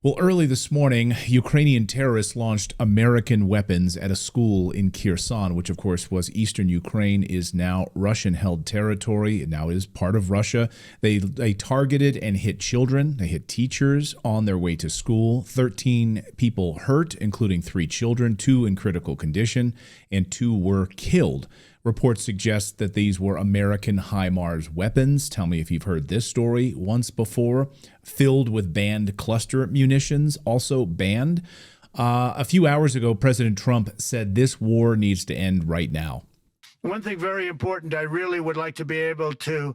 Well, early this morning, Ukrainian terrorists launched American weapons at a school in Kherson, which, of course, was eastern Ukraine, is now Russian-held territory. It now is part of Russia. They targeted and hit children. They hit teachers on their way to school. 13 people hurt, including 3 children, 2 in critical condition, and 2 were killed. Reports suggest that these were American HIMARS weapons. Tell me if you've heard this story once before. Filled with banned cluster munitions, also banned. A few hours ago, President Trump said this war needs to end right now. One thing very important, I really would like to be able to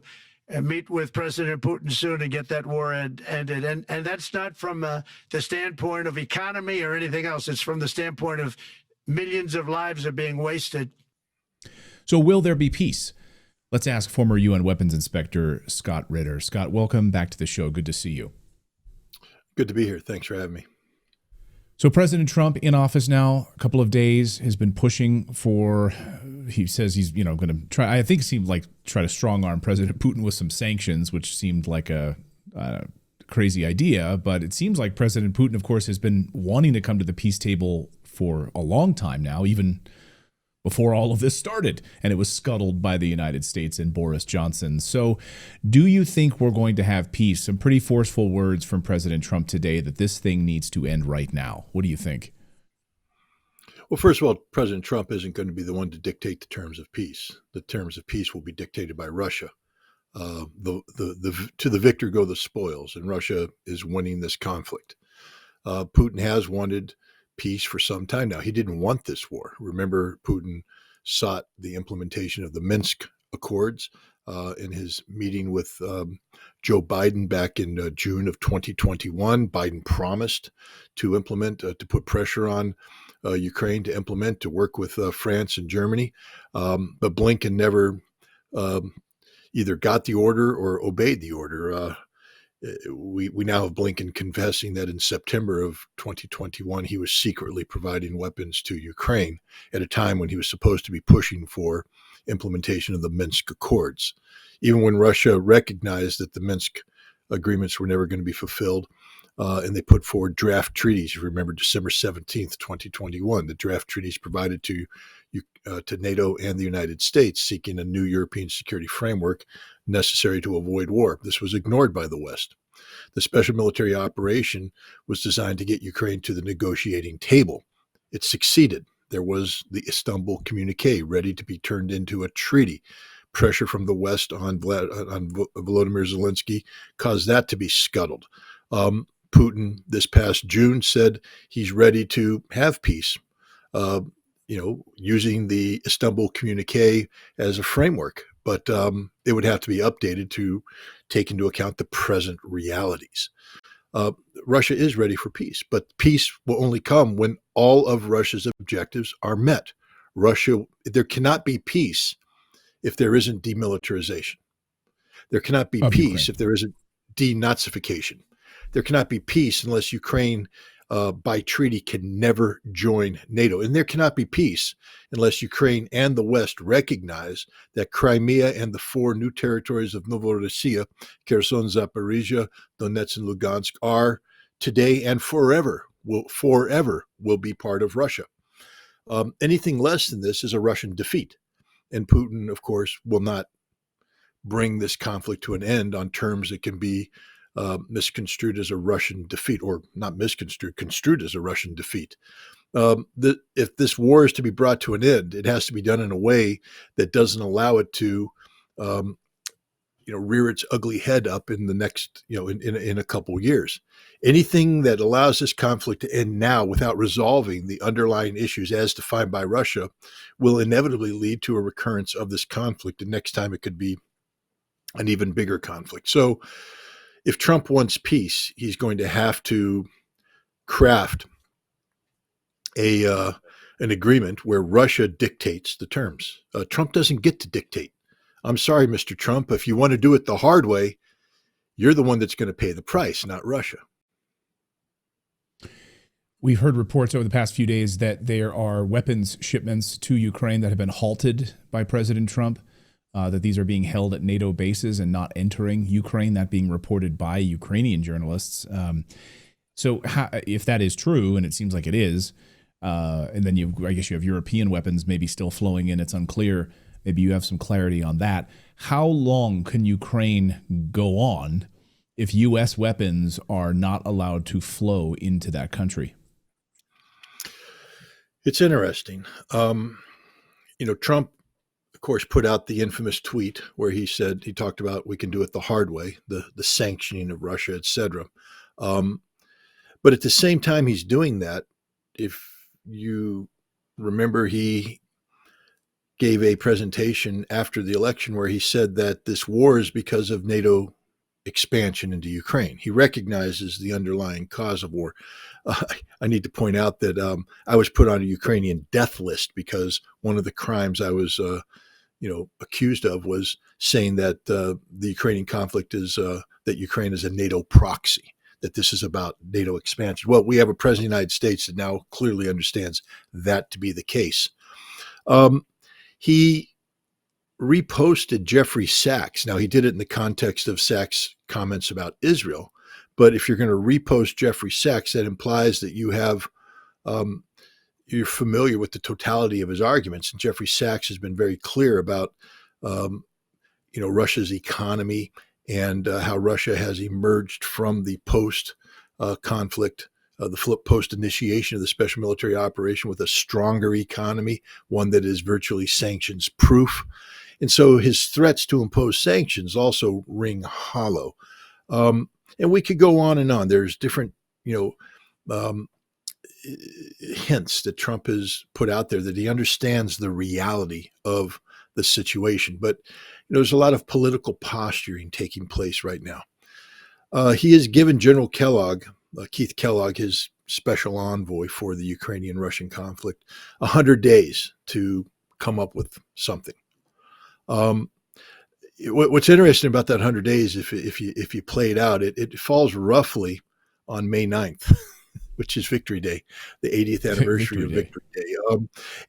meet with President Putin soon and get that war ended. And that's not from the standpoint of economy or anything else. It's from the standpoint of millions of lives are being wasted. So will there be peace? Let's ask former UN weapons inspector Scott Ritter. Scott, welcome back to the show. Good to see you. Good to be here. Thanks for having me. So President Trump in office now, a couple of days, has been pushing for, he says he's, going to try, I think it seemed like try to strong arm President Putin with some sanctions, which seemed like a crazy idea. But it seems like President Putin, of course, has been wanting to come to the peace table for a long time now, even before all of this started, and it was scuttled by the United States and Boris Johnson. So do you think we're going to have peace? Some pretty forceful words from President Trump today that this thing needs to end right now. What do you think? Well, first of all, President Trump isn't going to be the one to dictate the terms of peace. The terms of peace will be dictated by Russia. To the victor go the spoils, and Russia is winning this conflict. Putin has wanted peace for some time now. He didn't want this war. Remember, Putin sought the implementation of the Minsk Accords in his meeting with Joe Biden back in June of 2021. Biden promised to implement, to put pressure on Ukraine to implement, to work with France and Germany. But Blinken never either got the order or obeyed the order. We now have Blinken confessing that in September of 2021, he was secretly providing weapons to Ukraine at a time when he was supposed to be pushing for implementation of the Minsk Accords. Even when Russia recognized that the Minsk agreements were never going to be fulfilled, and they put forward draft treaties. You remember December 17th, 2021, the draft treaties provided to NATO and the United States seeking a new European security framework necessary to avoid war. This was ignored by the West. The special military operation was designed to get Ukraine to the negotiating table. It succeeded. There was the Istanbul communique ready to be turned into a treaty. Pressure from the West on Volodymyr Zelensky caused that to be scuttled. Putin this past June said he's ready to have peace, using the Istanbul communique as a framework. But it would have to be updated to take into account the present realities. Russia is ready for peace, but peace will only come when all of Russia's objectives are met. There cannot be peace if there isn't demilitarization. There cannot be peace if there isn't denazification. There cannot be peace unless Ukraine, by treaty, can never join NATO. And there cannot be peace unless Ukraine and the West recognize that Crimea and the 4 new territories of Novorossiya, Kherson, Zaporizhia, Donetsk, and Lugansk are today and forever will be part of Russia. Anything less than this is a Russian defeat. And Putin, of course, will not bring this conflict to an end on terms that can be misconstrued as a Russian defeat, or not misconstrued, construed as a Russian defeat. If this war is to be brought to an end, it has to be done in a way that doesn't allow it to, rear its ugly head up in the next, in a couple of years. Anything that allows this conflict to end now without resolving the underlying issues as defined by Russia will inevitably lead to a recurrence of this conflict. And next time it could be an even bigger conflict. So if Trump wants peace, he's going to have to craft an agreement where Russia dictates the terms. Trump doesn't get to dictate. I'm sorry, Mr. Trump, if you want to do it the hard way, you're the one that's going to pay the price, not Russia. We've heard reports over the past few days that there are weapons shipments to Ukraine that have been halted by President Trump, that these are being held at NATO bases and not entering Ukraine, that being reported by Ukrainian journalists. So if that is true, and it seems like it is, and then I guess you have European weapons maybe still flowing in. It's unclear. Maybe you have some clarity on that. How long can Ukraine go on if U.S. weapons are not allowed to flow into that country? It's interesting. Trump, of course, put out the infamous tweet where he talked about we can do it the hard way, the sanctioning of Russia, etc. But at the same time he's doing that, if you remember, he gave a presentation after the election where he said that this war is because of NATO expansion into Ukraine. He recognizes the underlying cause of war. I need to point out that I was put on a Ukrainian death list because one of the crimes I was accused of was saying that the Ukrainian conflict is that Ukraine is a NATO proxy, that this is about NATO expansion. Well, we have a president of the United States that now clearly understands that to be the case. He reposted Jeffrey Sachs. Now, he did it in the context of Sachs' comments about Israel. But if you're going to repost Jeffrey Sachs, that implies that you have you're familiar with the totality of his arguments. And Jeffrey Sachs has been very clear about Russia's economy and how Russia has emerged from the post-conflict, the post-initiation of the special military operation with a stronger economy, one that is virtually sanctions-proof. And so his threats to impose sanctions also ring hollow. And we could go on and on. There's different, hints that Trump has put out there that he understands the reality of the situation. But there's a lot of political posturing taking place right now. He has given General Kellogg, Keith Kellogg, his special envoy for the Ukrainian-Russian conflict, 100 days to come up with something. What's interesting about that 100 days, if you play it out, it falls roughly on May 9th, which is Victory Day, the 80th anniversary of Victory Day.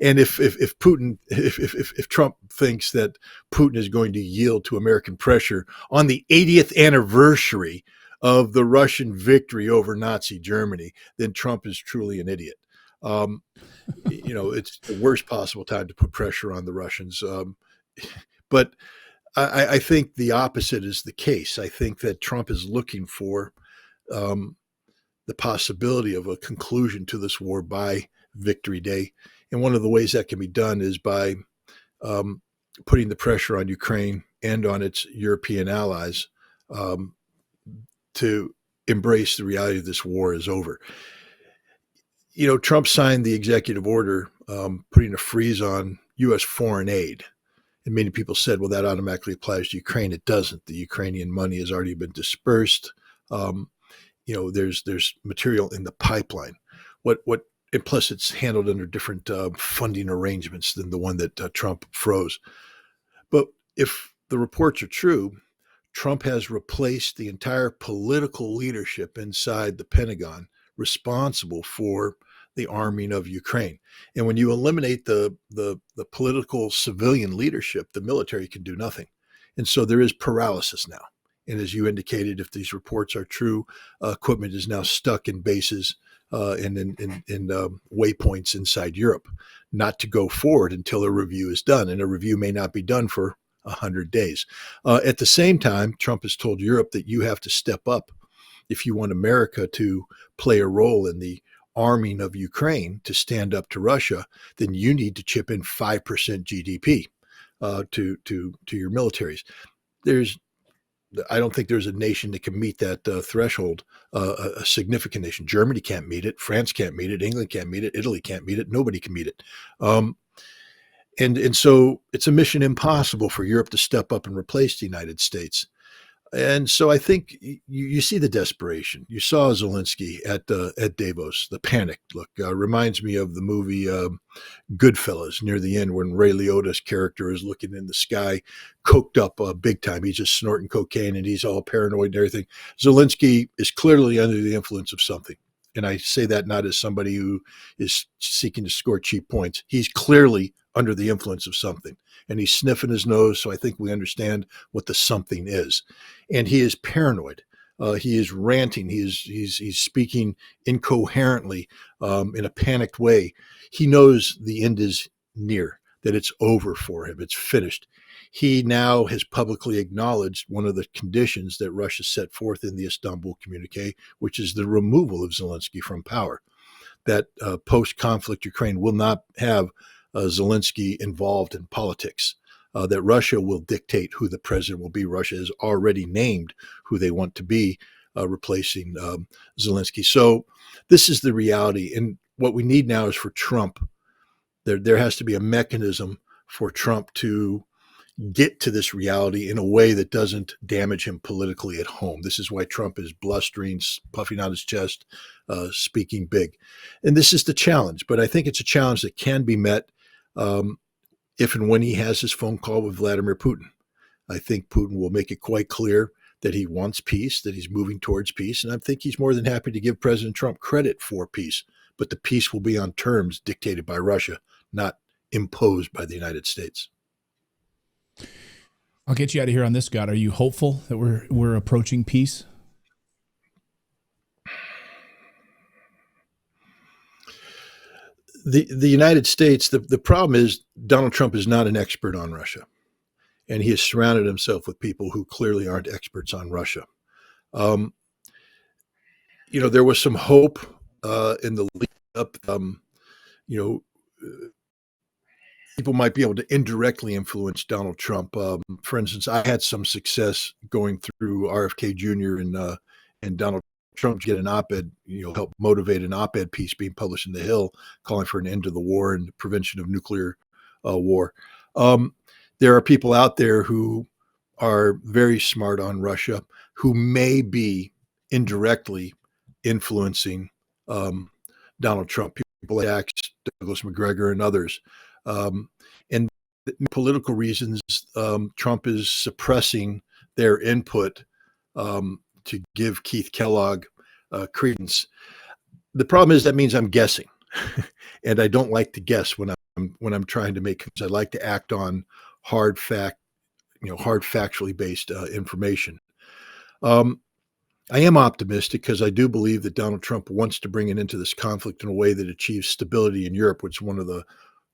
And if Putin, if Trump thinks that Putin is going to yield to American pressure on the 80th anniversary of the Russian victory over Nazi Germany, then Trump is truly an idiot. It's the worst possible time to put pressure on the Russians. But I think the opposite is the case. I think that Trump is looking for the possibility of a conclusion to this war by Victory Day. And one of the ways that can be done is by putting the pressure on Ukraine and on its European allies to embrace the reality of this war is over. Trump signed the executive order putting a freeze on U.S. foreign aid. And many people said, well, that automatically applies to Ukraine. It doesn't. The Ukrainian money has already been dispersed. There's material in the pipeline. And plus it's handled under different funding arrangements than the one that Trump froze. But if the reports are true, Trump has replaced the entire political leadership inside the Pentagon responsible for the arming of Ukraine. And when you eliminate the political civilian leadership, the military can do nothing. And so there is paralysis now. And as you indicated, if these reports are true, equipment is now stuck in bases and in waypoints inside Europe, not to go forward until a review is done. And a review may not be done for 100 days. At the same time, Trump has told Europe that you have to step up if you want America to play a role in the arming of Ukraine to stand up to Russia, then you need to chip in 5% GDP to your militaries. I don't think there's a nation that can meet that threshold, a significant nation. Germany can't meet it. France can't meet it. England can't meet it. Italy can't meet it. Nobody can meet it. And so it's a mission impossible for Europe to step up and replace the United States. And so I think you see the desperation. You saw Zelensky at Davos, the panic look. Reminds me of the movie Goodfellas near the end when Ray Liotta's character is looking in the sky, coked up big time. He's just snorting cocaine and he's all paranoid and everything. Zelensky is clearly under the influence of something. And I say that not as somebody who is seeking to score cheap points. He's clearly under the influence of something. And he's sniffing his nose, so I think we understand what the something is. And he is paranoid. He is ranting. He's speaking incoherently in a panicked way. He knows the end is near, that it's over for him. It's finished. He now has publicly acknowledged one of the conditions that Russia set forth in the Istanbul communique, which is the removal of Zelensky from power. That post-conflict Ukraine will not have Zelensky involved in politics. That Russia will dictate who the president will be. Russia has already named who they want to be replacing Zelensky. So this is the reality. And what we need now is for Trump. There has to be a mechanism for Trump to get to this reality in a way that doesn't damage him politically at home. This is why Trump is blustering, puffing out his chest, speaking big. And this is the challenge. But I think it's a challenge that can be met if and when he has his phone call with Vladimir Putin. I think Putin will make it quite clear that he wants peace, that he's moving towards peace. And I think he's more than happy to give President Trump credit for peace. But the peace will be on terms dictated by Russia, not imposed by the United States. I'll get you out of here on this, Scott. Are you hopeful that we're approaching peace? The United States, the problem is Donald Trump is not an expert on Russia. And he has surrounded himself with people who clearly aren't experts on Russia. There was some hope in the lead up. People might be able to indirectly influence Donald Trump. For instance, I had some success going through RFK Jr. and Donald Trump to get an op-ed, help motivate an op-ed piece being published in The Hill calling for an end to the war and prevention of nuclear war. There are people out there who are very smart on Russia who may be indirectly influencing Donald Trump, people like Douglas McGregor and others. And political reasons, Trump is suppressing their input to give Keith Kellogg credence. The problem is that means I'm guessing, and I don't like to guess when I'm trying to make. I like to act on hard factually based information. I am optimistic because I do believe that Donald Trump wants to bring an end to this conflict in a way that achieves stability in Europe, which is one of the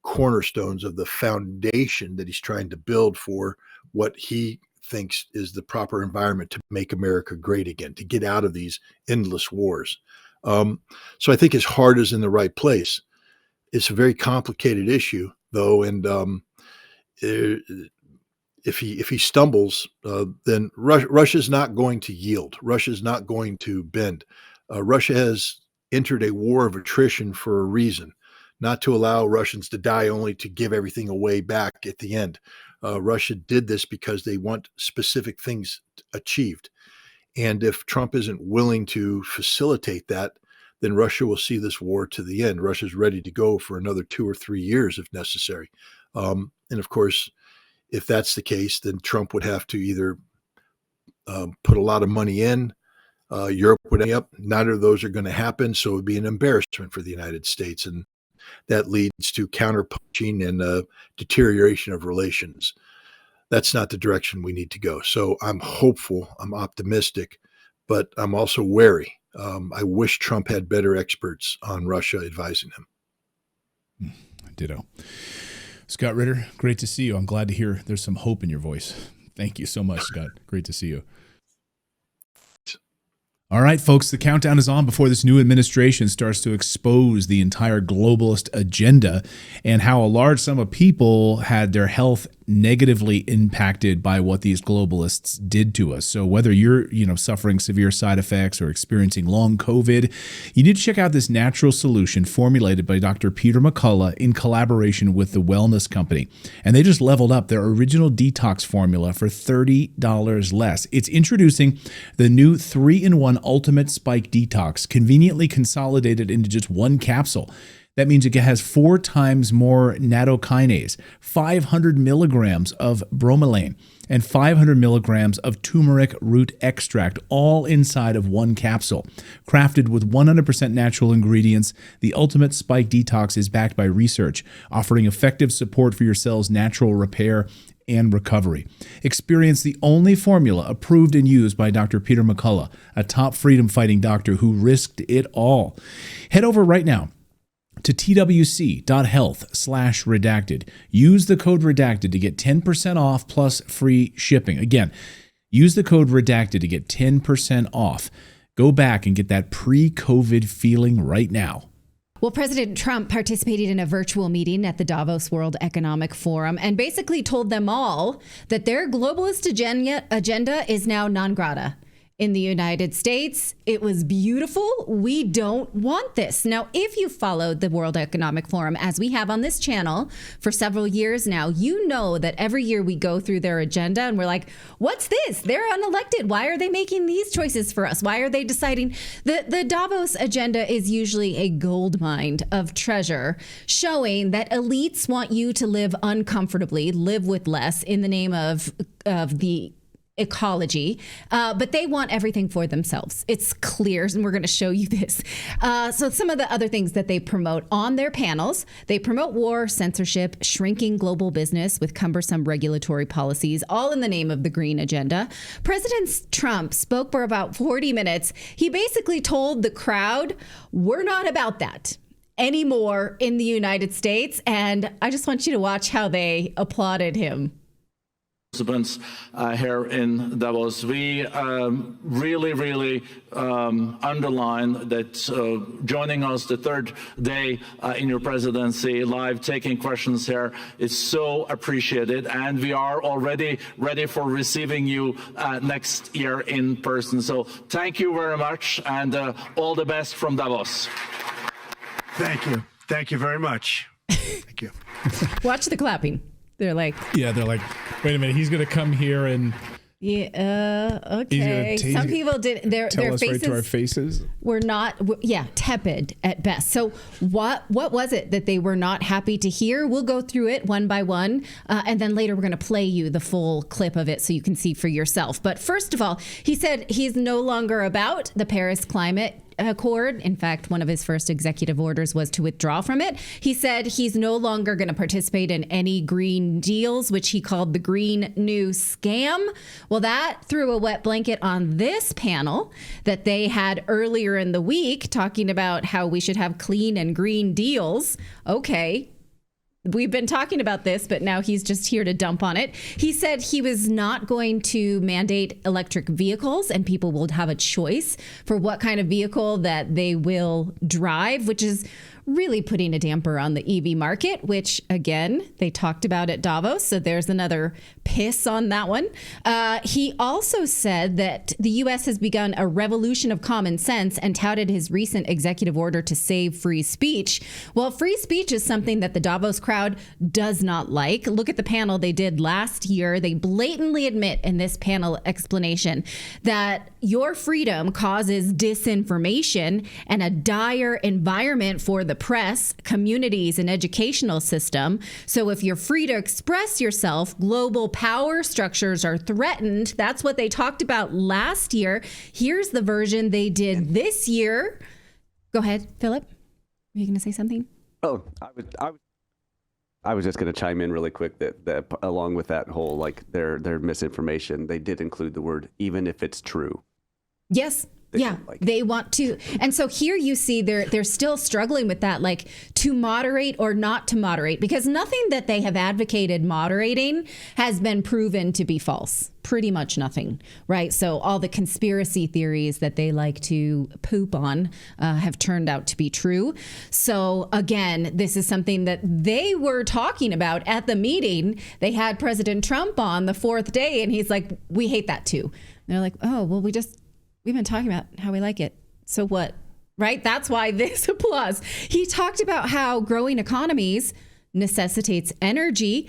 cornerstones of the foundation that he's trying to build for what he thinks is the proper environment to make America great again, to get out of these endless wars. So I think his heart is in the right place. It's a very complicated issue, though, and if he stumbles, then Russia's not going to yield. Russia's not going to bend. Russia has entered a war of attrition for a reason. Not to allow Russians to die, only to give everything away back at the end. Russia did this because they want specific things achieved. And if Trump isn't willing to facilitate that, then Russia will see this war to the end. Russia's ready to go for another 2 or 3 years if necessary. And of course, if that's the case, then Trump would have to either put a lot of money in, Europe would end up. Neither of those are going to happen. So it would be an embarrassment for the United States. And that leads to counterpunching and deterioration of relations. That's not the direction we need to go. So I'm hopeful, I'm optimistic, but I'm also wary. I wish Trump had better experts on Russia advising him. Ditto. Scott Ritter, great to see you. I'm glad to hear there's some hope in your voice. Thank you so much, Scott. Great to see you. All right, folks, the countdown is on before this new administration starts to expose the entire globalist agenda and how a large sum of people had their health negatively impacted by what these globalists did to us. So whether you're, suffering severe side effects or experiencing long COVID, you need to check out this natural solution formulated by Dr. Peter McCullough in collaboration with the Wellness Company. And they just leveled up their original detox formula for $30 less. It's introducing the new 3-in-1 Ultimate Spike Detox, conveniently consolidated into just one capsule. That means it has 4 times more nattokinase, 500 milligrams of bromelain, and 500 milligrams of turmeric root extract, all inside of one capsule. Crafted with 100% natural ingredients, the Ultimate Spike Detox is backed by research, offering effective support for your cell's natural repair and recovery. Experience the only formula approved and used by Dr. Peter McCullough, a top freedom-fighting doctor who risked it all. Head over right now to twc.health/redacted. Use the code redacted to get 10% off plus free shipping. Again, use the code redacted to get 10% off. Go back and get that pre-COVID feeling right now. Well, President Trump participated in a virtual meeting at the Davos World Economic Forum and basically told them all that their globalist agenda is now non grata. In the United States, it was beautiful. We don't want this. Now, if you followed the World Economic Forum, as we have on this channel for several years now, you know that every year we go through their agenda and we're like, what's this? They're unelected. Why are they making these choices for us? Why are they deciding? The Davos agenda is usually a gold mine of treasure, showing that elites want you to live uncomfortably, live with less in the name of the ecology, but they want everything for themselves. It's clear, and we're going to show you this. So some of the other things that they promote on their panels, they promote war, censorship, shrinking global business with cumbersome regulatory policies, all in the name of the green agenda. President Trump spoke for about 40 minutes. He basically told the crowd, we're not about that anymore in the United States. And I just want you to watch how they applauded him. Participants here in Davos, we really underline that joining us the third day in your presidency, live taking questions here is so appreciated, and we are already ready for receiving you next year in person. So thank you very much, and all the best from Davos. Thank you. Thank you very much. Thank you. Watch the clapping. They're like, wait a minute, he's going to come here and okay. Some people did their faces right to our faces. Were not, tepid at best. So what was it that they were not happy to hear? We'll go through it one by one, and then later we're going to play you the full clip of it so you can see for yourself. But first of all, he said he's no longer about the Paris Climate Accord. In fact, one of his first executive orders was to withdraw from it. He said he's no longer going to participate in any green deals, which he called the Green New Scam. Well, that threw a wet blanket on this panel that they had earlier in the week, talking about how we should have clean and green deals. Okay. We've been talking about this, but now he's just here to dump on it. He said he was not going to mandate electric vehicles, and people will have a choice for what kind of vehicle that they will drive, which is really putting a damper on the EV market, which, again, they talked about at Davos. So there's another piss on that one. He also said that the U.S. has begun a revolution of common sense and touted his recent executive order to save free speech. Well, free speech is something that the Davos crowd does not like. Look at the panel they did last year. They blatantly admit in this panel explanation that your freedom causes disinformation and a dire environment for the press, communities, and educational system. So if you're free to express yourself, global power structures are threatened. That's what they talked about last year. Here's the version they did this year. Go ahead, Philip. Are you going to say something? Oh, I was just going to chime in really quick that along with that whole, like, their misinformation, they did include the word, even if it's true. Yes. They want to. And so here you see they're still struggling with that, like, to moderate or not to moderate, because nothing that they have advocated moderating has been proven to be false. Pretty much nothing. Right. So all the conspiracy theories that they like to poop on have turned out to be true. So, again, this is something that they were talking about at the meeting. They had President Trump on the fourth day, and he's like, we hate that, too. And they're like, oh, well, we've been talking about how we like it. So what? Right? That's why this applause. He talked about how growing economies necessitates energy,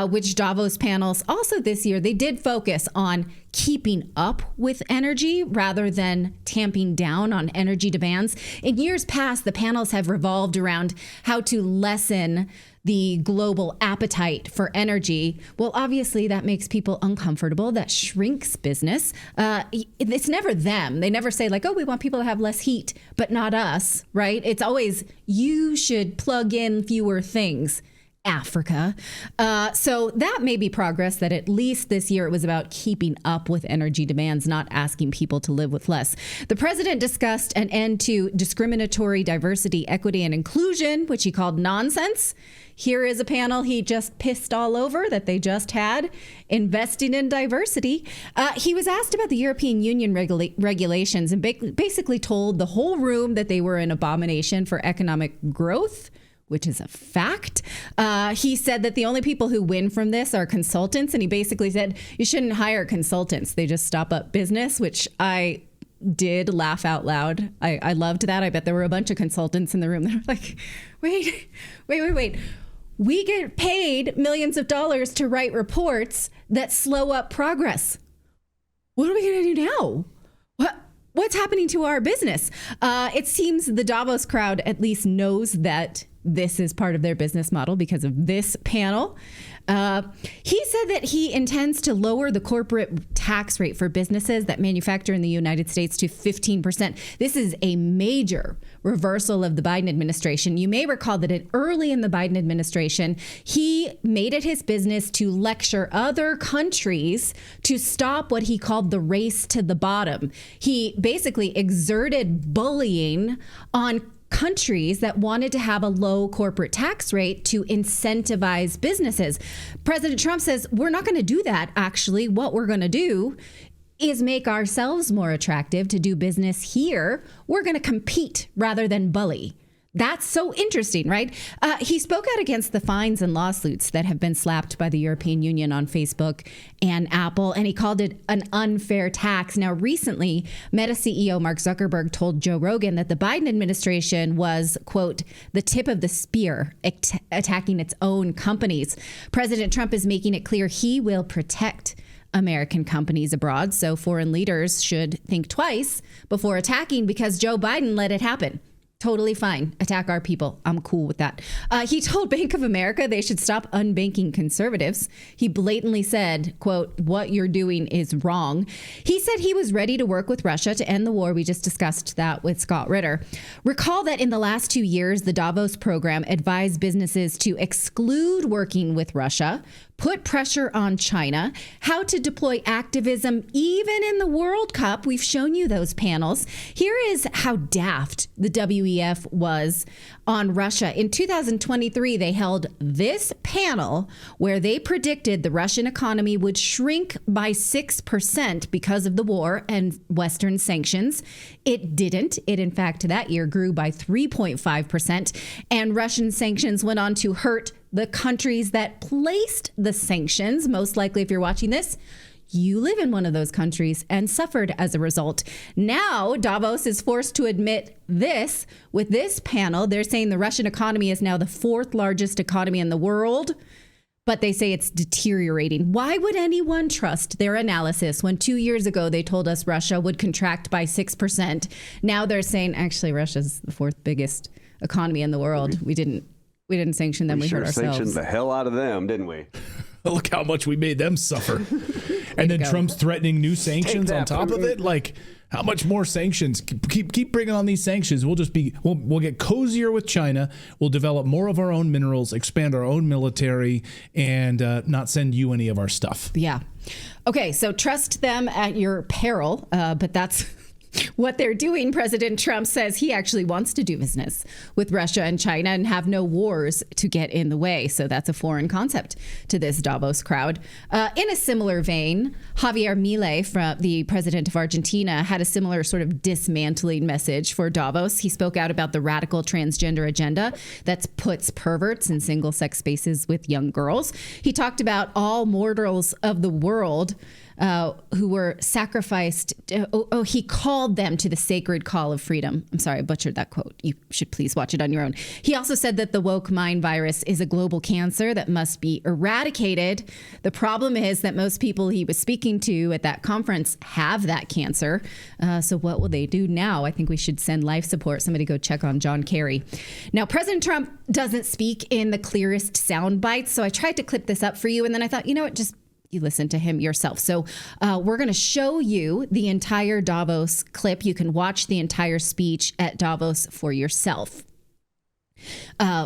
which Davos panels also this year, they did focus on keeping up with energy rather than tamping down on energy demands. In years past, the panels have revolved around how to lessen the global appetite for energy. Well, obviously that makes people uncomfortable. That shrinks business. It's never them. They never say like, oh, we want people to have less heat, but not us, right? It's always, you should plug in fewer things. Africa. So that may be progress, that at least this year it was about keeping up with energy demands, not asking people to live with less. The president discussed an end to discriminatory diversity, equity, and inclusion, which he called nonsense. Here is a panel he just pissed all over that they just had, investing in diversity. He was asked about the European Union regulations and basically told the whole room that they were an abomination for economic growth, which is a fact. He said that the only people who win from this are consultants. And he basically said, you shouldn't hire consultants. They just stop up business, which I did laugh out loud. I loved that. I bet there were a bunch of consultants in the room that were like, wait. We get paid millions of dollars to write reports that slow up progress. What are we going to do now? What's happening to our business? It seems the Davos crowd at least knows that this is part of their business model because of this panel. He said that he intends to lower the corporate tax rate for businesses that manufacture in the United States to 15%. This is a major reversal of the Biden administration. You may recall that early in the Biden administration, he made it his business to lecture other countries to stop what he called the race to the bottom. He basically exerted bullying on countries that wanted to have a low corporate tax rate to incentivize businesses. President Trump says, we're not going to do that. Actually, what we're going to do is make ourselves more attractive to do business here. We're going to compete rather than bully. That's so interesting, right? He spoke out against the fines and lawsuits that have been slapped by the European Union on Facebook and Apple, and he called it an unfair tax. Now, recently, Meta CEO Mark Zuckerberg told Joe Rogan that the Biden administration was, quote, the tip of the spear attacking its own companies. President Trump is making it clear he will protect American companies abroad, so foreign leaders should think twice before attacking because Joe Biden let it happen. Totally fine. Attack our people. I'm cool with that. He told Bank of America they should stop unbanking conservatives. He blatantly said, quote, what you're doing is wrong. He said he was ready to work with Russia to end the war. We just discussed that with Scott Ritter. Recall that in the last 2 years, the Davos program advised businesses to exclude working with Russia, put pressure on China, how to deploy activism even in the World Cup. We've shown you those panels. Here is how daft the WEF was on Russia. In 2023, they held this panel where they predicted the Russian economy would shrink by 6% because of the war and Western sanctions. It didn't. It, in fact, that year grew by 3.5%. And Russian sanctions went on to hurt the countries that placed the sanctions. Most likely, if you're watching this, you live in one of those countries and suffered as a result. Now, Davos is forced to admit this with this panel. They're saying the Russian economy is now the 4th largest economy in the world, but they say it's deteriorating. Why would anyone trust their analysis when 2 years ago they told us Russia would contract by 6%? Now they're saying, actually, Russia's the 4th biggest economy in the world. We didn't sanction them. We hurt ourselves. Sanctioned the hell out of them, didn't we? Look how much we made them suffer. And then Trump's threatening new sanctions on top of it. Like, how much more sanctions? Keep bringing on these sanctions. We'll get cozier with China. We'll develop more of our own minerals, expand our own military, and not send you any of our stuff. Yeah. Okay, so trust them at your peril, but that's what they're doing. President Trump says he actually wants to do business with Russia and China and have no wars to get in the way. So that's a foreign concept to this Davos crowd. In a similar vein, Javier Milei, from the president of Argentina, had a similar sort of dismantling message for Davos. He spoke out about the radical transgender agenda that puts perverts in single-sex spaces with young girls. He talked about all mortals of the world who were sacrificed. He called them to the sacred call of freedom. I'm sorry, I butchered that quote. You should please watch it on your own. He also said that the woke mind virus is a global cancer that must be eradicated. The problem is that most people he was speaking to at that conference have that cancer. So what will they do now? I think we should send life support. Somebody go check on John Kerry. Now, President Trump doesn't speak in the clearest sound bites. So I tried to clip this up for you. And then I thought, you know what, just you listen to him yourself. So we're going to show you the entire Davos clip. You can watch the entire speech at Davos for yourself.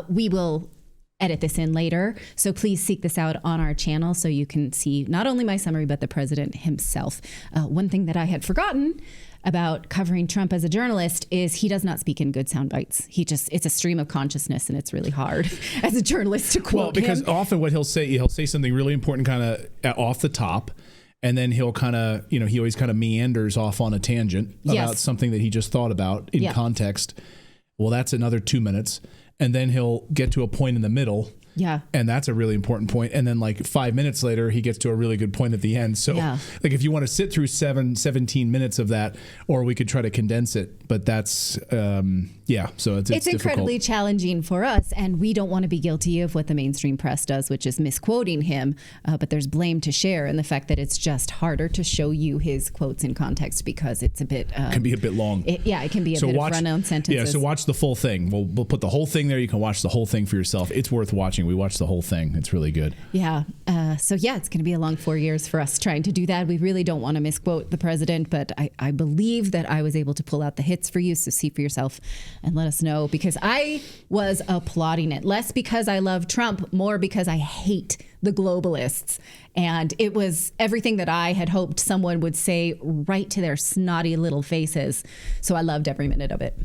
We will edit this in later. So please seek this out on our channel so you can see not only my summary, but the president himself. One thing that I had forgotten about covering Trump as a journalist is he does not speak in good sound bites. It's a stream of consciousness, and it's really hard as a journalist to quote Well, because him. often what he'll say something really important kind of off the top, and then he'll kind of, he always kind of meanders off on a tangent about something that he just thought about in context. Well, that's another 2 minutes. And then he'll get to a point in the middle. Yeah. And that's a really important point. And then like 5 minutes later, he gets to a really good point at the end. So like if you want to sit through 17 minutes of that, or we could try to condense it, but that's, so it's incredibly challenging for us. And we don't want to be guilty of what the mainstream press does, which is misquoting him. But there's blame to share in the fact that it's just harder to show you his quotes in context because it's a bit, can be a bit long. It can be a bit of run-on sentences. Yeah. So watch the full thing. We'll put the whole thing there. You can watch the whole thing for yourself. It's worth watching. We watched the whole thing. It's really good. Yeah. It's going to be a long 4 years for us trying to do that. We really don't want to misquote the president, but I believe that I was able to pull out the hits for you. So see for yourself and let us know, because I was applauding it. Less because I love Trump, more because I hate the globalists. And it was everything that I had hoped someone would say right to their snotty little faces. So I loved every minute of it.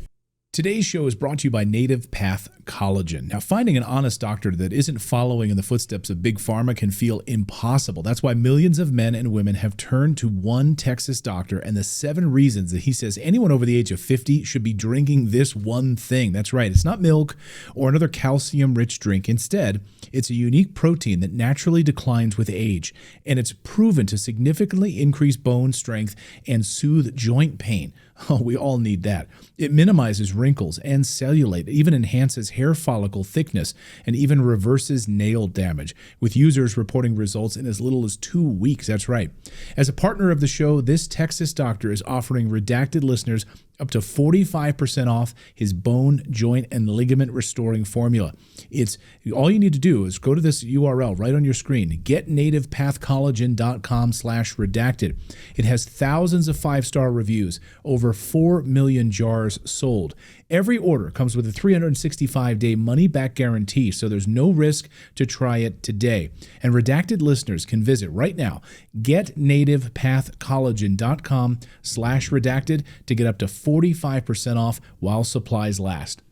Today's show is brought to you by Native Path Collagen. Now, finding an honest doctor that isn't following in the footsteps of Big Pharma can feel impossible. That's why millions of men and women have turned to one Texas doctor, and the 7 reasons that he says anyone over the age of 50 should be drinking this one thing. That's right. It's not milk or another calcium-rich drink. Instead, it's a unique protein that naturally declines with age, and it's proven to significantly increase bone strength and soothe joint pain. Oh, we all need that. It minimizes wrinkles and cellulite, even enhances hair follicle thickness, and even reverses nail damage, with users reporting results in as little as 2 weeks. That's right. As a partner of the show, this Texas doctor is offering Redacted listeners up to 45% off his bone, joint, and ligament restoring formula. It's all you need to do is go to this URL right on your screen, getnativepathcollagen.com/redacted. It has thousands of 5-star reviews, over 4 million jars sold. Every order comes with a 365-day money-back guarantee, so there's no risk to try it today. And Redacted listeners can visit right now, getnativepathcollagen.com/redacted to get up to 45% off while supplies last.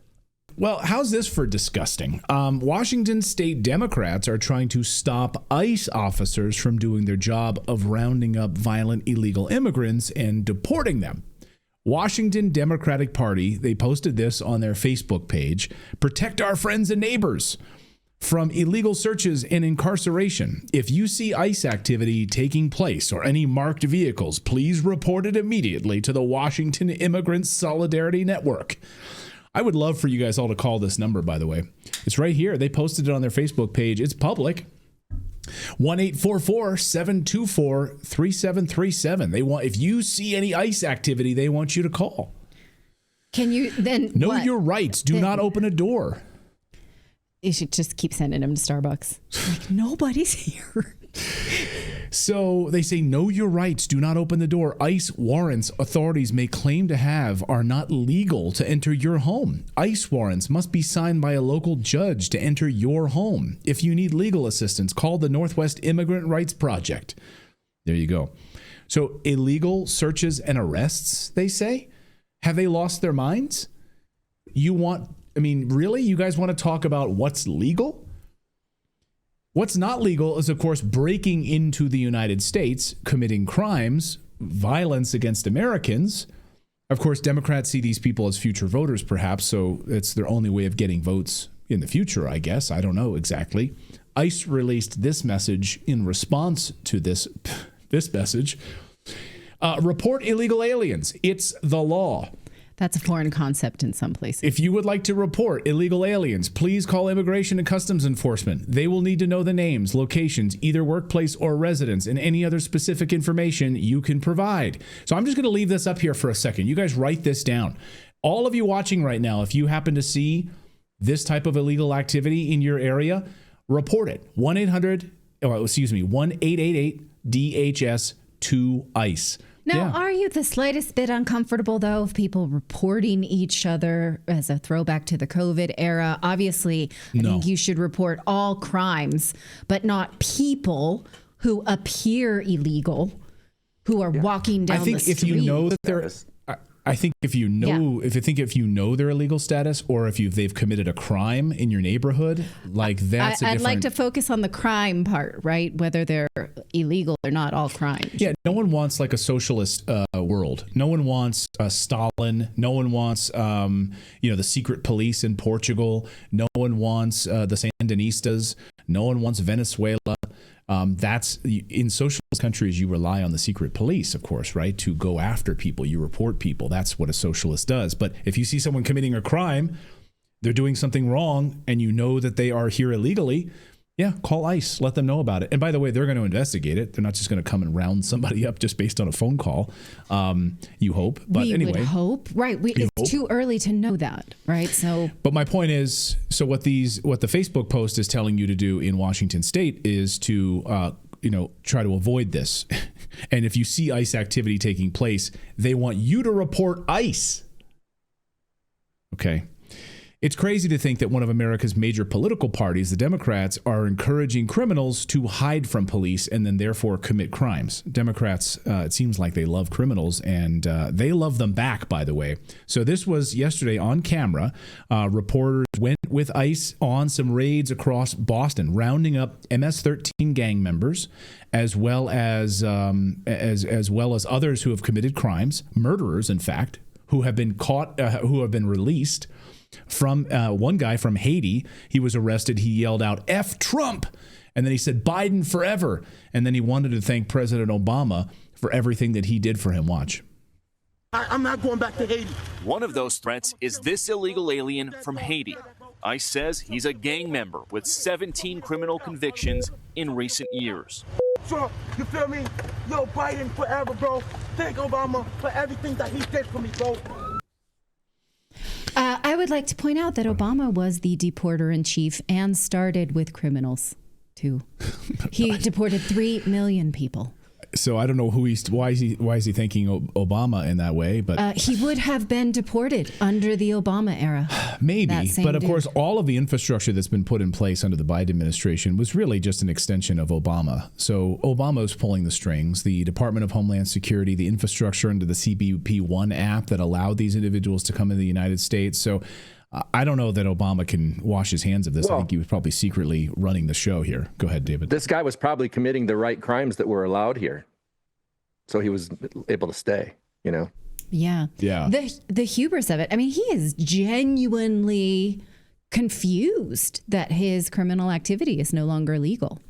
Well, how's this for disgusting? Washington state Democrats are trying to stop ICE officers from doing their job of rounding up violent illegal immigrants and deporting them. Washington Democratic Party, they posted this on their Facebook page, protect our friends and neighbors from illegal searches and incarceration. If you see ICE activity taking place or any marked vehicles, please report it immediately to the Washington Immigrant Solidarity Network. I would love for you guys all to call this number, by the way. It's right here. They posted it on their Facebook page. It's public. 1-844-724-3737. They want, if you see any ICE activity, they want you to call. Can you then know your rights? Do not open a door. You should just keep sending them to Starbucks. Like, nobody's here. So they say, know your rights. Do not open the door. ICE warrants authorities may claim to have are not legal to enter your home. ICE warrants must be signed by a local judge to enter your home. If you need legal assistance, call the Northwest Immigrant Rights Project. There you go. So illegal searches and arrests, they say? Have they lost their minds? Really? You guys want to talk about what's legal? What's not legal is, of course, breaking into the United States, committing crimes, violence against Americans. Of course, Democrats see these people as future voters, perhaps, so it's their only way of getting votes in the future, I guess. I don't know exactly. ICE released this message in response to this this message. Report illegal aliens. It's the law. That's a foreign concept in some places. If you would like to report illegal aliens, please call Immigration and Customs Enforcement. They will need to know the names, locations, either workplace or residence, and any other specific information you can provide. So I'm just going to leave this up here for a second. You guys write this down. All of you watching right now, if you happen to see this type of illegal activity in your area, report it. 1-888-DHS2ICE. Now, are you the slightest bit uncomfortable, though, of people reporting each other as a throwback to the COVID era? Obviously, I think you should report all crimes, but not people who appear illegal, who are walking down the street. I think if you know that they're... I think if you know their illegal status, or if they've committed a crime in your neighborhood, like that's I'd like to focus on the crime part, right? Whether they're illegal or not, all crimes. Yeah, no one wants like a socialist world. No one wants Stalin. No one wants the secret police in Portugal. No one wants the Sandinistas. No one wants Venezuela. That's in socialist countries, you rely on the secret police, of course, right? To go after people, you report people. That's what a socialist does. But if you see someone committing a crime, they're doing something wrong, and you know that they are here illegally, call ICE, let them know about it. And by the way, they're going to investigate it. They're not just going to come and round somebody up just based on a phone call. You hope, but we anyway, would hope, right? It's too early to know that, right? So, but my point is, so what the Facebook post is telling you to do in Washington State is to, try to avoid this. And if you see ICE activity taking place, they want you to report ICE. Okay. It's crazy to think that one of America's major political parties, the Democrats, are encouraging criminals to hide from police and then therefore commit crimes. Democrats, it seems like they love criminals, and they love them back, by the way. So this was yesterday on camera. Reporters went with ICE on some raids across Boston, rounding up MS-13 gang members, as well as others who have committed crimes, murderers, in fact, who have been caught, who have been released. From one guy from Haiti, he was arrested. He yelled out, "F Trump!" And then he said, "Biden forever." And then he wanted to thank President Obama for everything that he did for him. Watch. I'm not going back to Haiti. One of those threats is this illegal alien from Haiti. ICE says he's a gang member with 17 criminal convictions in recent years. Trump, you feel me? Yo, Biden forever, bro. Thank Obama for everything that he did for me, bro. I would like to point out that Obama was the deporter-in-chief and started with criminals, too. He deported 3 million people. So I don't know why is he thanking Obama in that way, but he would have been deported under the Obama era. Maybe, but of course, all of the infrastructure that's been put in place under the Biden administration was really just an extension of Obama. So Obama's pulling the strings. The Department of Homeland Security, the infrastructure under the CBP One app that allowed these individuals to come into the United States. So I don't know that Obama can wash his hands of this. I think he was probably secretly running the show here. Go ahead, David. This guy was probably committing the right crimes that were allowed here. So he was able to stay, Yeah. The hubris of it. I mean, he is genuinely confused that his criminal activity is no longer legal.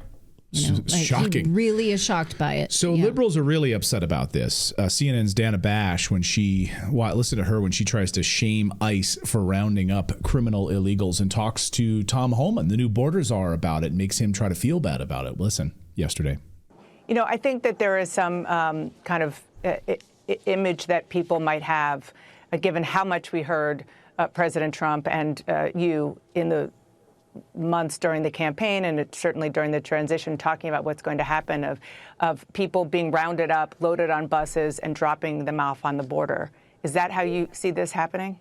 Shocking. He really is shocked by it. So liberals are really upset about this. CNN's Dana Bash, listen to her when she tries to shame ICE for rounding up criminal illegals and talks to Tom Homan, the new border czar, about it, makes him try to feel bad about it. Listen, yesterday. I think that there is some kind of image that people might have, given how much we heard President Trump and you in the months during the campaign, and certainly during the transition, talking about what's going to happen of people being rounded up, loaded on buses, and dropping them off on the border. Is that how you see this happening?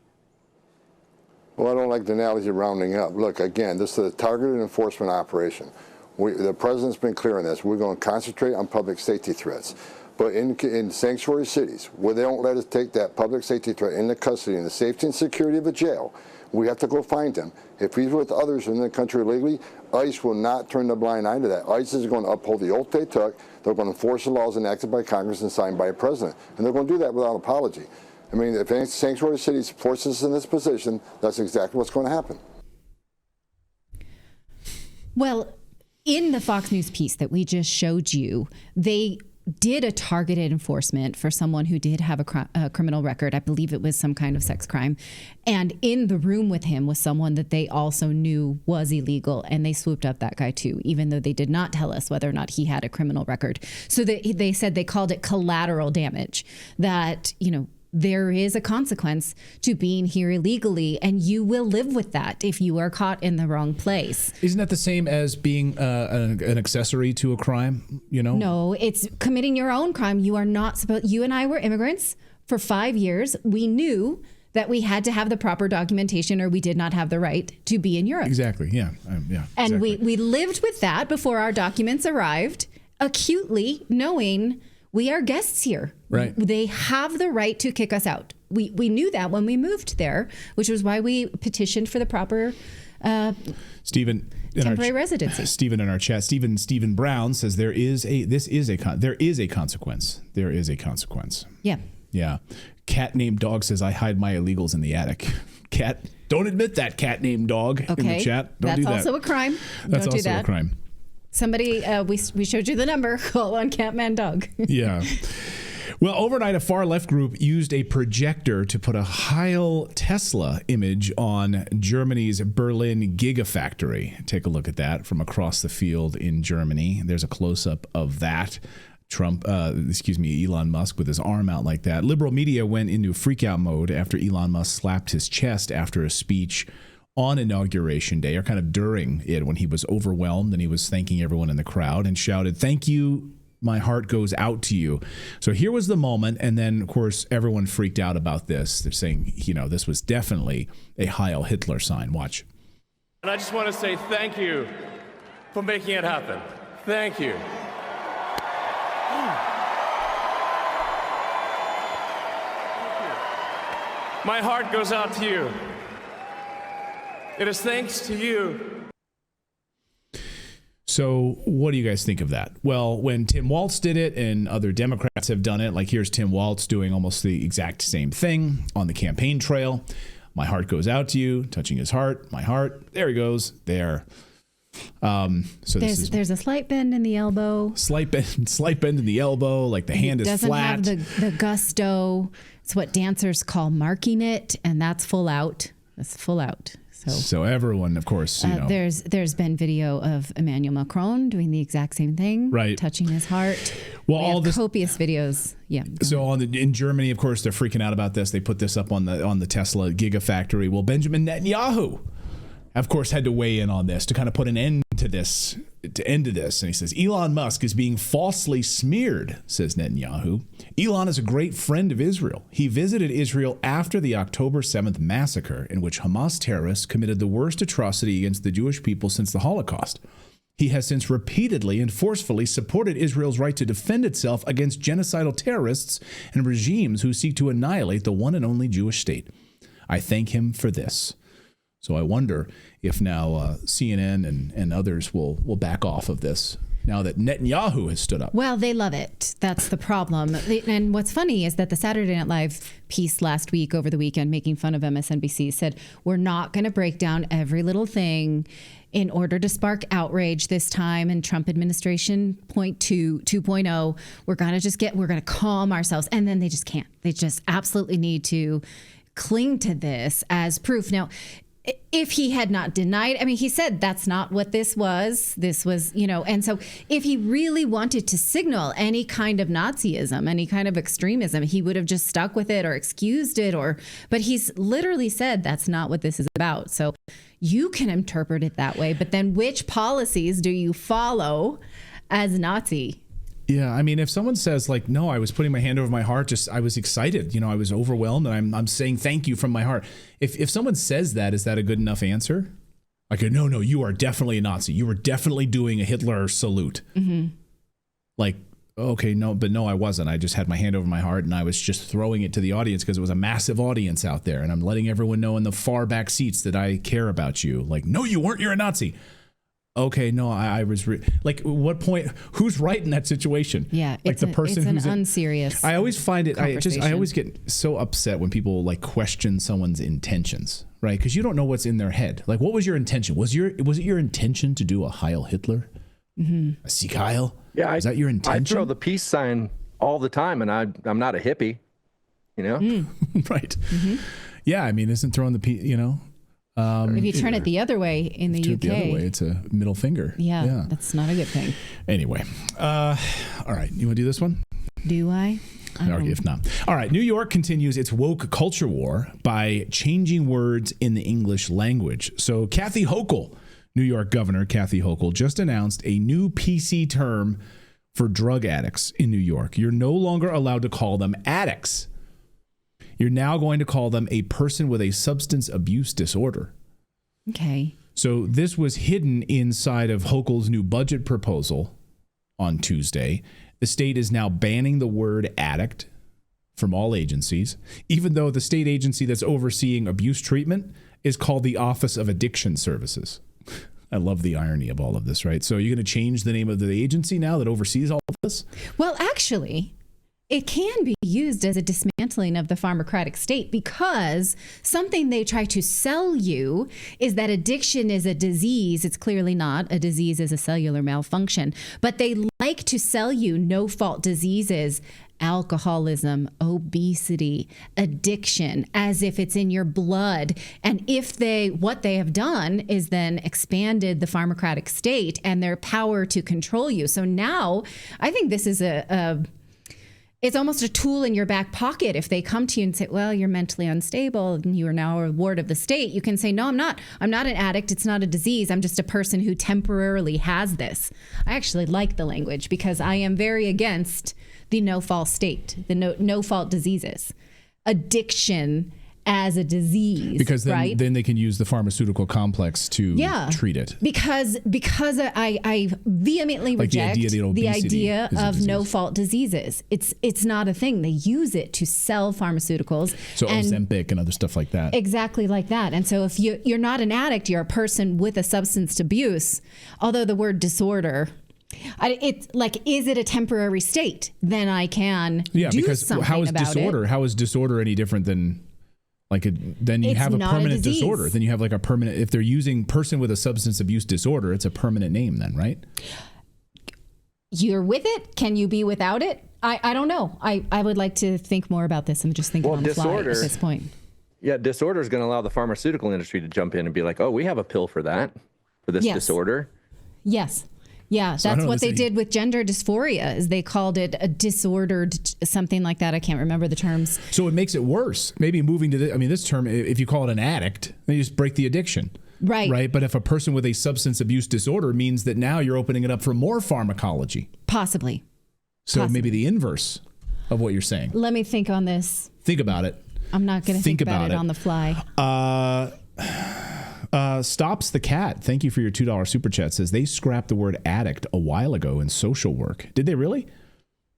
Well, I don't like the analogy of rounding up. Look, again, this is a targeted enforcement operation. The president's been clear on this. We're going to concentrate on public safety threats. But in sanctuary cities, where they don't let us take that public safety threat into custody in the safety and security of a jail, we have to go find him. If he's with others in the country illegally, ICE will not turn a blind eye to that. ICE is going to uphold the oath they took. They're going to enforce the laws enacted by Congress and signed by a president. And they're going to do that without apology. I mean, if any sanctuary cities force us in this position, that's exactly what's going to happen. Well, in the Fox News piece that we just showed you, they did a targeted enforcement for someone who did have a criminal record. I believe it was some kind of sex crime. And in the room with him was someone that they also knew was illegal. And they swooped up that guy too, even though they did not tell us whether or not he had a criminal record. So they said they called it collateral damage, that, you know, there is a consequence to being here illegally, and you will live with that if you are caught in the wrong place. Isn't that the same as being an accessory to a crime? You know? No, it's committing your own crime. You are not supposed. You and I were immigrants for 5 years. We knew that we had to have the proper documentation, or we did not have the right to be in Europe. Exactly. Yeah. Yeah. And exactly. we lived with that before our documents arrived, acutely knowing we are guests here. Right. They have the right to kick us out. We knew that when we moved there, which was why we petitioned for the proper Stephen, temporary residency. Stephen in our chat, Stephen Brown says there is a consequence. There is a consequence. Yeah. Yeah. Cat named Dog says I hide my illegals in the attic. Cat, don't admit that, cat named Dog in the chat. Don't do that. That's also a crime. That's don't also do that. a crime. Somebody, we showed you the number. Call on Catman Dog. Yeah. Well, overnight, a far left group used a projector to put a Heil Tesla image on Germany's Berlin Gigafactory. Take a look at that from across the field in Germany. There's a close-up of that. Elon Musk with his arm out like that. Liberal media went into freak-out mode after Elon Musk slapped his chest after a speech on Inauguration Day, or kind of during it, when he was overwhelmed and he was thanking everyone in the crowd and shouted, "Thank you, my heart goes out to you." So here was the moment, and then, of course, everyone freaked out about this. They're saying, you know, this was definitely a Heil Hitler sign. Watch. And I just want to say thank you for making it happen. Thank you. My heart goes out to you. It is thanks to you. So what do you guys think of that? Well, when Tim Walz did it and other Democrats have done it, like here's Tim Walz doing almost the exact same thing on the campaign trail. My heart goes out to you, touching his heart, my heart. There he goes. There. So there's a slight bend in the elbow. Slight bend in the elbow, like the hand is flat. Doesn't have the gusto. It's what dancers call marking it, and that's full out. That's full out. So everyone, of course, you know. There's been video of Emmanuel Macron doing the exact same thing, right? Touching his heart. Well, all this copious videos, yeah. So in Germany, of course, they're freaking out about this. They put this up on the Tesla Gigafactory. Well, Benjamin Netanyahu, of course, had to weigh in on this to kind of put an end to this. And he says, Elon Musk is being falsely smeared, says Netanyahu. Elon is a great friend of Israel. He visited Israel after the October 7th massacre, in which Hamas terrorists committed the worst atrocity against the Jewish people since the Holocaust. He has since repeatedly and forcefully supported Israel's right to defend itself against genocidal terrorists and regimes who seek to annihilate the one and only Jewish state. I thank him for this. So I wonder if now CNN and others will back off of this now that Netanyahu has stood up. Well, they love it. That's the problem. And what's funny is that the Saturday Night Live piece last week over the weekend making fun of MSNBC said, we're not going to break down every little thing in order to spark outrage this time. And Trump administration 2.0, we're going to calm ourselves. And then they just can't. They just absolutely need to cling to this as proof. Now, if he had not denied, I mean, he said that's not what this was. This was, and so if he really wanted to signal any kind of Nazism, any kind of extremism, he would have just stuck with it or excused it, but he's literally said that's not what this is about. So you can interpret it that way, but then which policies do you follow as Nazi? Yeah, I mean, if someone says like, no, I was putting my hand over my heart, I was excited, I was overwhelmed, and I'm saying thank you from my heart. If someone says that, is that a good enough answer? Like, no, you are definitely a Nazi. You were definitely doing a Hitler salute. Mm-hmm. Like, okay, no, I wasn't. I just had my hand over my heart, and I was just throwing it to the audience because it was a massive audience out there, and I'm letting everyone know in the far back seats that I care about you. Like, no, you weren't. You're a Nazi. Okay, no, I was like, what point? Who's right in that situation? Yeah, like the person it's who's an unserious. I always find it. I always get so upset when people like question someone's intentions, right? Because you don't know what's in their head. Like, what was your intention? Was it your intention to do a Heil Hitler? See, Kyle? Yeah, is that your intention? I throw the peace sign all the time, and I'm not a hippie, you know? Right. Yeah, I mean, isn't throwing the peace, you know? If you turn it the other way in the UK. The other way, it's a middle finger. Yeah, that's not a good thing. Anyway. All right. You want to do this one? Do I? If not. All right. New York continues its woke culture war by changing words in the English language. So Kathy Hochul, New York Governor Kathy Hochul, just announced a new PC term for drug addicts in New York. You're no longer allowed to call them addicts. You're now going to call them a person with a substance abuse disorder. Okay. So this was hidden inside of Hochul's new budget proposal on Tuesday. The state is now banning the word addict from all agencies, even though the state agency that's overseeing abuse treatment is called the Office of Addiction Services. I love the irony of all of this, right? So you're going to change the name of the agency now that oversees all of this? Well, actually, it can be used as a dismantling of the pharmacratic state, because something they try to sell you is that addiction is a disease. It's clearly not. A disease is a cellular malfunction. But they like to sell you no-fault diseases, alcoholism, obesity, addiction, as if it's in your blood. And what they have done is then expanded the pharmacratic state and their power to control you. So now I think this is it's almost a tool in your back pocket. If they come to you and say, well, you're mentally unstable and you are now a ward of the state, you can say, no, I'm not. I'm not an addict. It's not a disease. I'm just a person who temporarily has this. I actually like the language because I am very against the no-fault state, the no-fault diseases. Addiction as a disease, because right? then they can use the pharmaceutical complex to treat it. Because I vehemently reject the idea of no-fault diseases. It's not a thing. They use it to sell pharmaceuticals. So Ozempic and other stuff like that. Exactly like that. And so if you're not an addict, you're a person with a substance abuse, although the word disorder, it's like, is it a temporary state? Then I can do something about it. How is disorder any different than... then you have a permanent disorder. Then you have like a permanent, if they're using person with a substance abuse disorder, it's a permanent name then, right? You're with it. Can you be without it? I don't know. I would like to think more about this. I'm just thinking on the fly at this point. Yeah, disorder is going to allow the pharmaceutical industry to jump in and be like, oh, we have a pill for that, for this disorder. Yes. Yeah, that's what they did with gender dysphoria, is they called it a disordered something like that. I can't remember the terms. So it makes it worse. Maybe moving to this term, if you call it an addict, then you just break the addiction. Right. Right. But if a person with a substance abuse disorder means that now you're opening it up for more pharmacology. Possibly. Maybe the inverse of what you're saying. Let me think on this. Think about it. I'm not going to think about it on the fly. Stops the Cat, thank you for your $2 super chat, says they scrapped the word addict a while ago in social work. Did they really?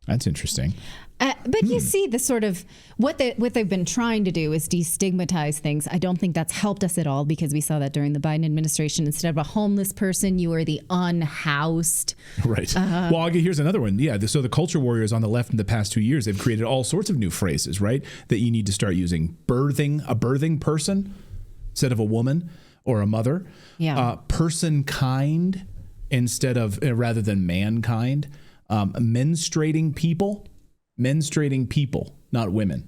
That's interesting. But you see, the sort of what they've been trying to do is destigmatize things. I don't think that's helped us at all, because we saw that during the Biden administration. Instead of a homeless person, you are the unhoused. Right. Well, here's another one. Yeah. So the culture warriors on the left in the past 2 years, they've created all sorts of new phrases, right? That you need to start using. A birthing person instead of a woman or a mother. Yeah. Person kind instead of rather than mankind. Menstruating people, not women.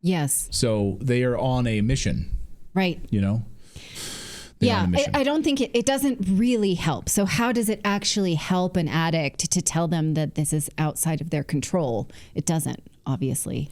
Yes. So they are on a mission. Right. You know? Yeah, I don't think it doesn't really help. So how does it actually help an addict to tell them that this is outside of their control? It doesn't, obviously.